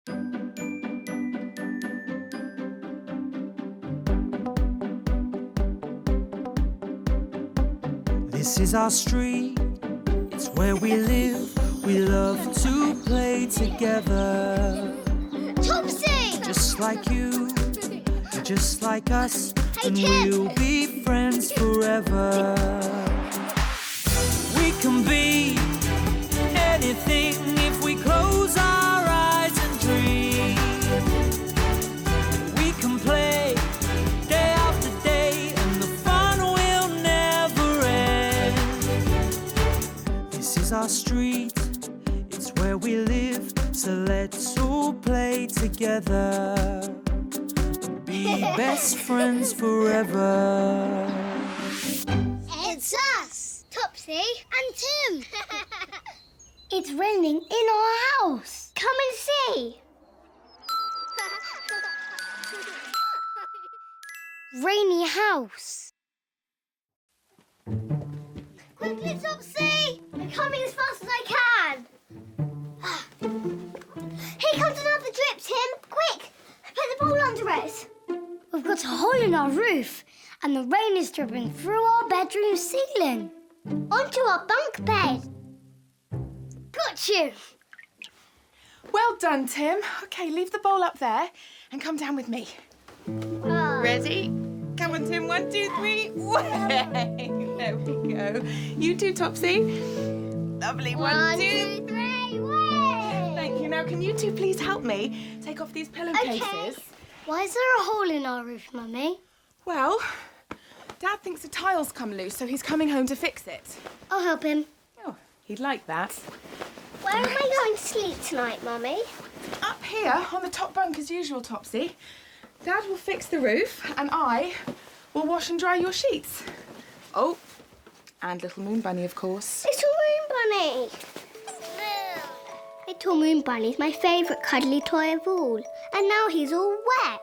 This is our street, it's where we live. We love to play together. Topsy! Just like you, just like us, Hey, and Tim. we'll be friends forever. We can be anything if we close our eyes and dream. We can play day after day, and the fun will never end. This is our street, it's where we live, so let's all play together. Be best friends forever. It's us, Topsy and Tim. It's raining in our house. Come and see. Rainy house. Quickly, Topsy! I'm coming as fast as I can. Here comes another drip, Tim. Quick, put the ball under it. We've got a hole in our roof, and the rain is dripping through our bedroom ceiling onto our bunk bed. Got you. Well done, Tim. OK, leave the bowl up there and come down with me. Ready? Come on, Tim. 1, 2, 3. Way! There we go. You too, Topsy. Lovely. 1, 2, 3, way! Thank you. Now, can you two please help me take off these pillowcases? Okay. Why is there a hole in our roof, Mummy? Well, Dad thinks the tile's come loose, so he's coming home to fix it. I'll help him. Oh, he'd like that. Where am I going to sleep tonight, Mummy? Up here on the top bunk as usual, Topsy. Dad will fix the roof and I will wash and dry your sheets. Oh, and Little Moon Bunny, of course. Little Moon Bunny. Little Moon Bunny's my favourite cuddly toy of all. And now he's all wet.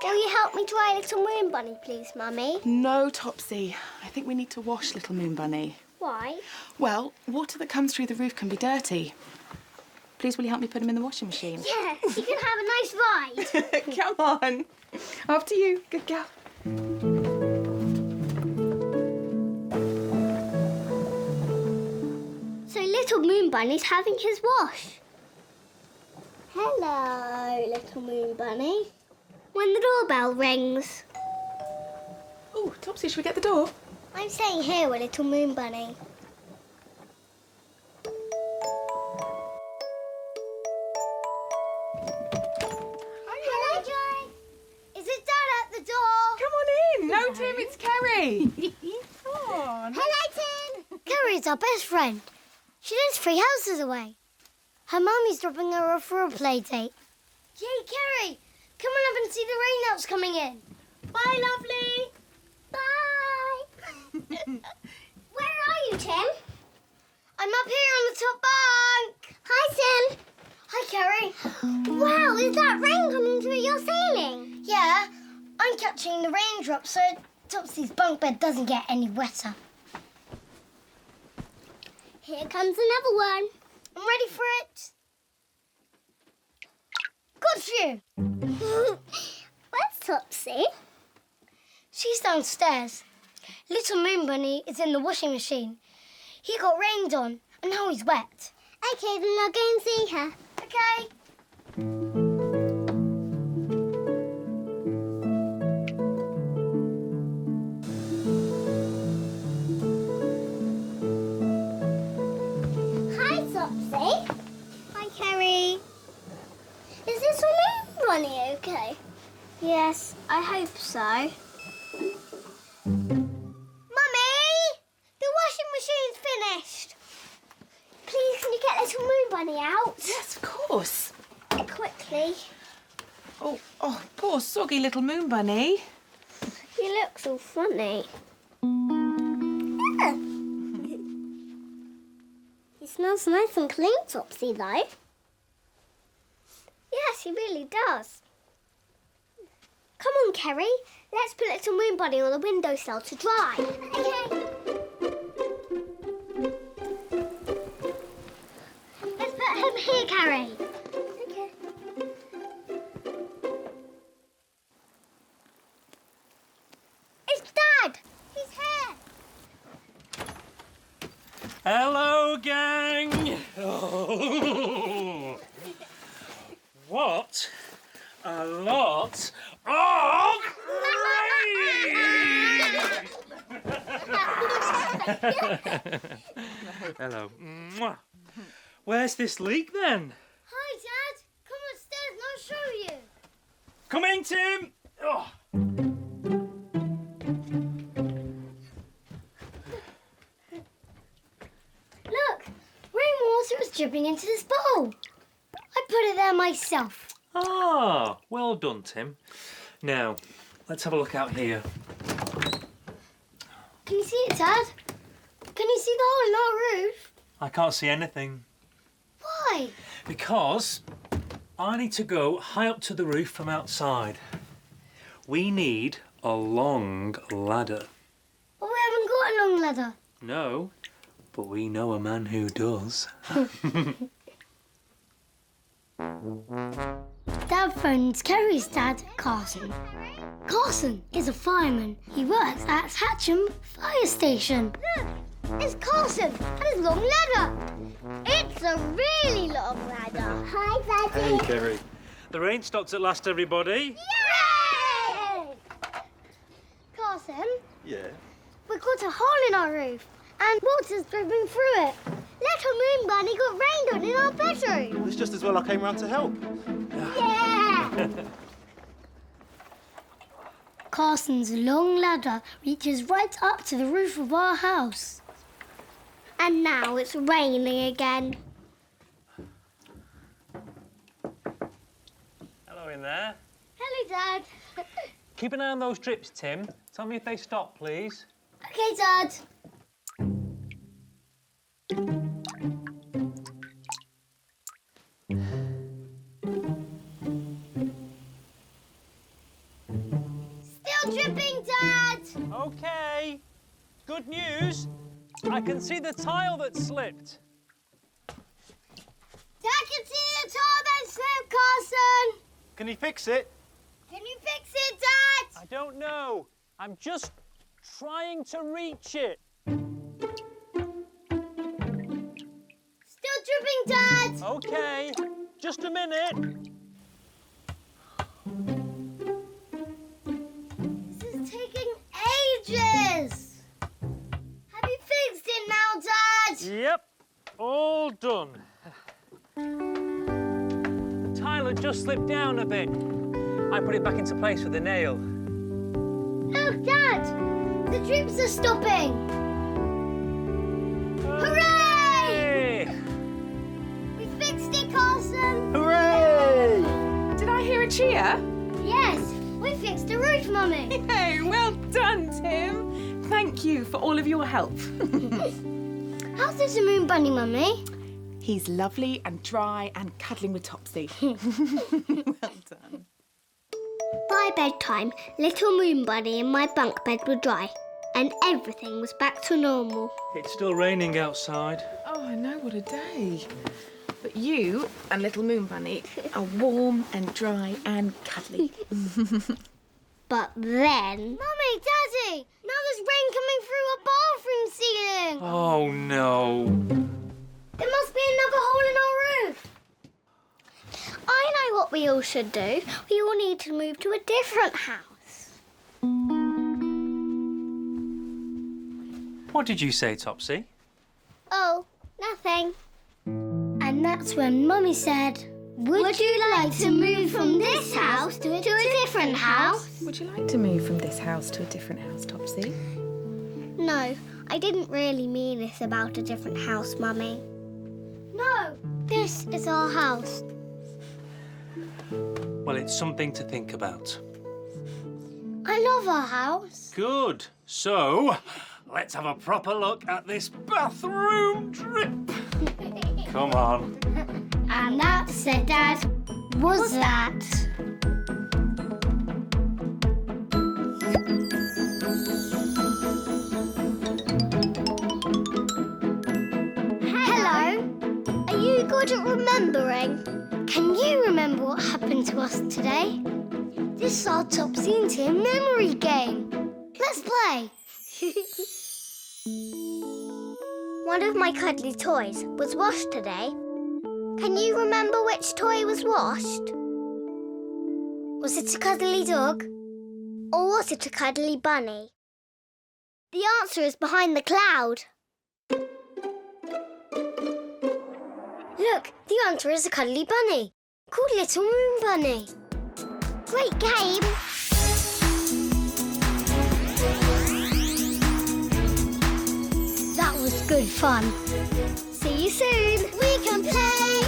Will you help me dry Little Moon Bunny, please, Mummy? No, Topsy. I think we need to wash Little Moon Bunny. Why? Well, water that comes through the roof can be dirty. Please, will you help me put him in the washing machine? Yes, you can have a nice ride. Come on. After you. Good girl. So Little Moon Bunny's having his wash. Hello, Little Moon Bunny. When the doorbell rings. Oh, Topsy, should we get the door? I'm staying here with Little Moon Bunny. Hello, Joy. Is it Dad at the door? Come on in. No, Tim, it's Kerry. Come on. Hello, Tim. Kerry's our best friend. She lives 3 houses away. Her mummy's dropping her off for a play date. Yay, Kerry! Come on up and see the raindrops coming in. Bye, lovely. Bye. Where are you, Tim? I'm up here on the top bunk. Hi, Tim. Hi, Kerry. Wow, is that rain coming through your ceiling? Yeah, I'm catching the raindrops so Topsy's bunk bed doesn't get any wetter. Here comes another one. I'm ready for it. Got you. Where's Topsy? She's downstairs. Little Moon Bunny is in the washing machine. He got rained on and now he's wet. Okay, then I'll go and see her. Okay. Hi, Topsy. Hi, Kerry. Is this a Moon Bunny okay? Yes, I hope so. Mummy! The washing machine's finished. Please, can you get Little Moon Bunny out? Yes, of course. Quickly. Oh, poor soggy Little Moon Bunny. He looks all funny. He smells nice and clean, Topsy, though. Yes, he really does. Come on, Kerry. Let's put Little Moon Bunny on the windowsill to dry. Okay. Let's put him here, Kerry. Okay. Hello, gang! Oh. What a lot of rain! Hello. Mwah. Where's this leak then? Hi, Dad. Come upstairs and I'll show you. Come in, Tim! Oh. Look, rainwater was dripping into this bowl. I put it there myself. Ah, well done, Tim. Now, let's have a look out here. Can you see it, Dad? Can you see the hole in our roof? I can't see anything. Why? Because I need to go high up to the roof from outside. We need a long ladder. But we haven't got a long ladder. No, but we know a man who does. Dad phones Kerry's dad, Carson. Carson is a fireman. He works at Hatcham Fire Station. Look, it's Carson and his long ladder. It's a really long ladder. Hi, Daddy. Hey, Kerry. The rain stopped at last, everybody. Yay! Carson, Yeah. we've got a hole in our roof and water's dripping through it. Little Moon Bunny got rained on in our bedroom. It's just as well I came round to help. Yeah! Carson's long ladder reaches right up to the roof of our house. And now it's raining again. Hello in there. Hello, Dad. Keep an eye on those drips, Tim. Tell me if they stop, please. Okay, Dad. Still dripping, Dad. OK. Good news. I can see the tile that slipped. Dad can see the tile that slipped, Carson. Can you fix it? Can you fix it, Dad? I don't know. I'm just trying to reach it. Still dripping, Dad. OK. Just a minute. This is taking ages. Have you fixed it now, Dad? Yep. All done. The tile had just slipped down a bit. I put it back into place with a nail. Look, Dad. The drips are stopping. Hooray! Hey! We fixed it, Carson. Hooray! Did I hear a cheer? Yes, we fixed the roof, Mummy. Hey, well done, Tim. Thank you for all of your help. How's Little Moon Bunny, Mummy? He's lovely and dry and cuddling with Topsy. Well done. By bedtime, Little Moon Bunny and my bunk bed were dry, and everything was back to normal. It's still raining outside. Oh, I know, what a day. But you and Little Moon Bunny are warm and dry and cuddly. But then... Mummy, Daddy, now there's rain coming through our bathroom ceiling. Oh, no. There must be another hole in our roof. I know what we all should do. We all need to move to a different house. What did you say, Topsy? Oh, nothing. And that's when Mummy said, Would you like to move from this house to a different house? Would you like to move from this house to a different house, Topsy? No, I didn't really mean this about a different house, Mummy. No, this is our house. Well, it's something to think about. I love our house. Good. So, let's have a proper look at this bathroom drip. Come on. And that, said Dad, was that. Hello. Are you good at remembering? Can you remember what happened to us today? This is our Topsy and Tim memory game. Let's play. One of my cuddly toys was washed today. Can you remember which toy was washed? Was it a cuddly dog? Or was it a cuddly bunny? The answer is behind the cloud. Look, the answer is a cuddly bunny, called Little Moon Bunny. Great game! That was good fun. See you soon. We can play